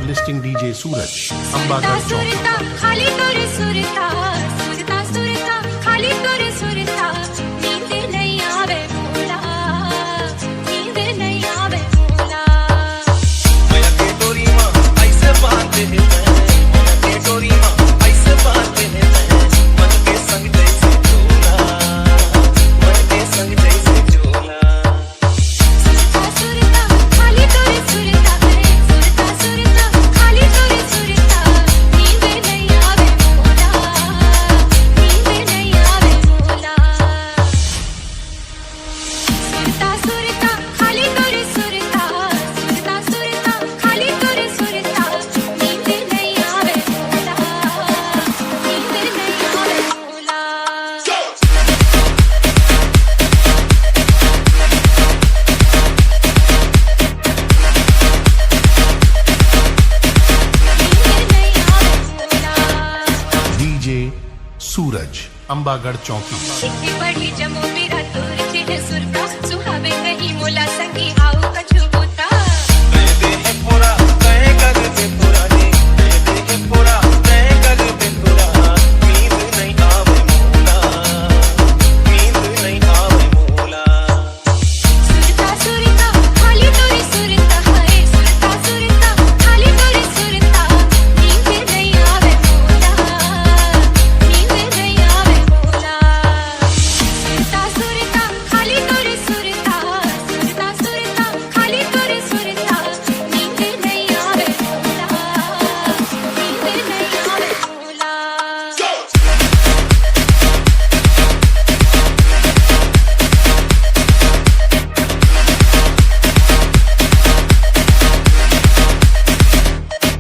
are listening DJ Suraj, Ambagarh Chowk. खाली तोरे सुरता सुरता सुरता खाली तोरे सुरता नींद नहीं आवे मोला नींद नहीं आवे मोला माया के डोरी मां ऐसे बांधे है माया के डोरी मां ऐसे बांधे है मन के संग जैसे झूला मन के संग जैसे झूला सुरता सुरता खाली तोरे सुरता सुरता सुरता खाली तोरे सुरता नींद नहीं आवे मोला नींद नहीं आवे मोला सुरता सुरता खाली तोरे सुरता सुरता सुरता खाली तोरे सुरता नींद नहीं आवे मोला नींद नहीं आवे मोला DJ Suraj, Ambagarh Chowk. इतनी बड़ी जमो मेरा तुर चिढ़ सुरता सुहावे नहीं मोला संगी आओ कछ